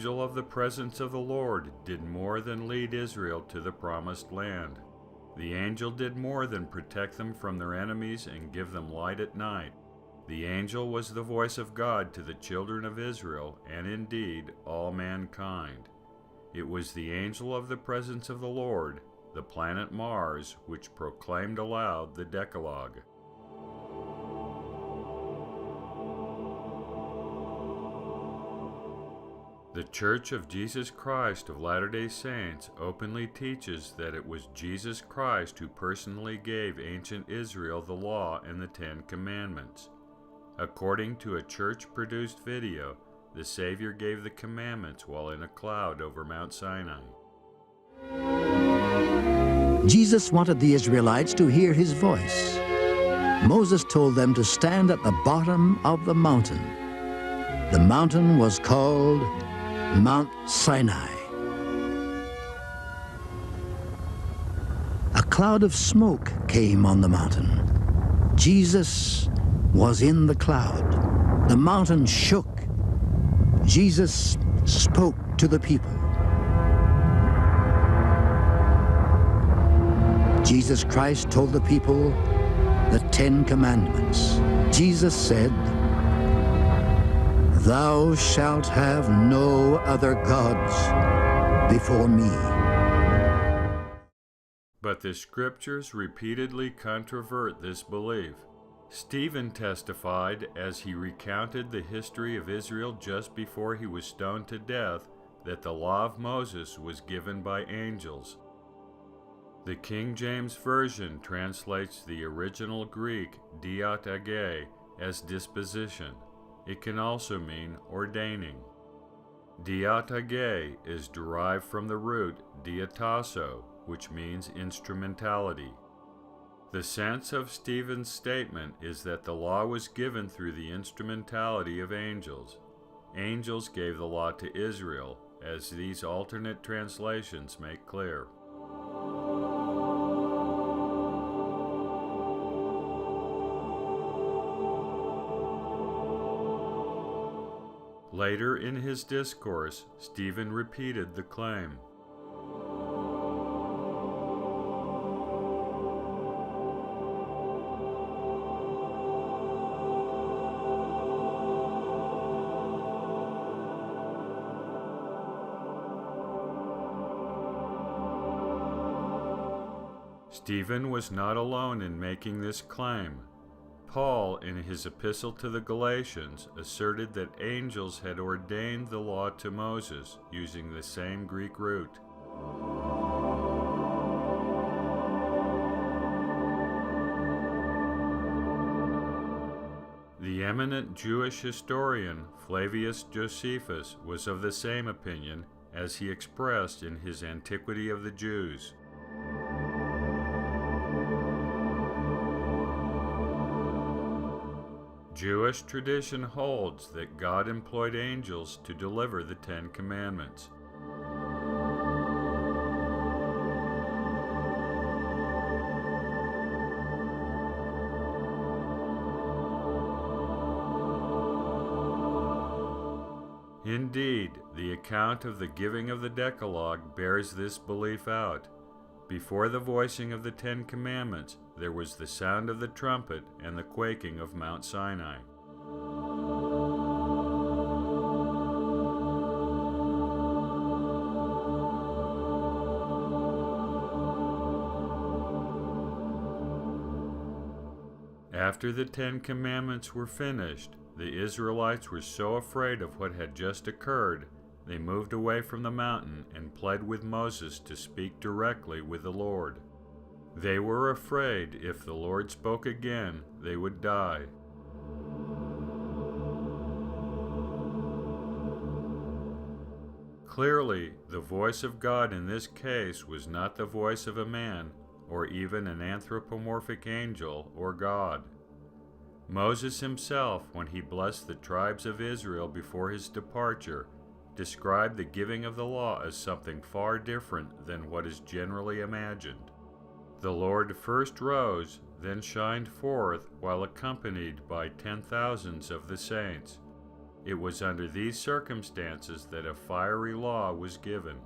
angel of the presence of the Lord did more than lead Israel to the promised land. The angel did more than protect them from their enemies and give them light at night. The angel was the voice of God to the children of Israel, and indeed all mankind. It was the angel of the presence of the Lord, the planet Mars, which proclaimed aloud the Decalogue. The Church of Jesus Christ of Latter-day Saints openly teaches that it was Jesus Christ who personally gave ancient Israel the law and the Ten Commandments. According to a church-produced video, the Savior gave the commandments while in a cloud over Mount Sinai. Jesus wanted the Israelites to hear his voice. Moses told them to stand at the bottom of the mountain. The mountain was called Mount Sinai. A cloud of smoke came on the mountain. Jesus was in the cloud. The mountain shook. Jesus spoke to the people. Jesus Christ told the people the 10 Commandments. Jesus said, "Thou shalt have no other gods before me." But the scriptures repeatedly controvert this belief. Stephen testified as he recounted the history of Israel just before he was stoned to death that the law of Moses was given by angels. The King James Version translates the original Greek diatagē as disposition. It can also mean ordaining. Diatagē is derived from the root diatasso, which means instrumentality. The sense of Stephen's statement is that the law was given through the instrumentality of angels. Angels gave the law to Israel, as these alternate translations make clear. Later in his discourse, Stephen repeated the claim. Stephen was not alone in making this claim. Paul, in his epistle to the Galatians, asserted that angels had ordained the law to Moses using the same Greek root. The eminent Jewish historian Flavius Josephus was of the same opinion, as he expressed in his Antiquity of the Jews. Jewish tradition holds that God employed angels to deliver the 10 Commandments. Indeed, the account of the giving of the Decalogue bears this belief out. Before the voicing of the 10 Commandments, there was the sound of the trumpet and the quaking of Mount Sinai. After the 10 Commandments were finished, the Israelites were so afraid of what had just occurred, they moved away from the mountain and pled with Moses to speak directly with the Lord. They were afraid if the Lord spoke again, they would die. Clearly, the voice of God in this case was not the voice of a man, or even an anthropomorphic angel or God. Moses himself, when he blessed the tribes of Israel before his departure, described the giving of the law as something far different than what is generally imagined. The Lord first rose, then shined forth, while accompanied by 10,000s of the saints. It was under these circumstances that a fiery law was given.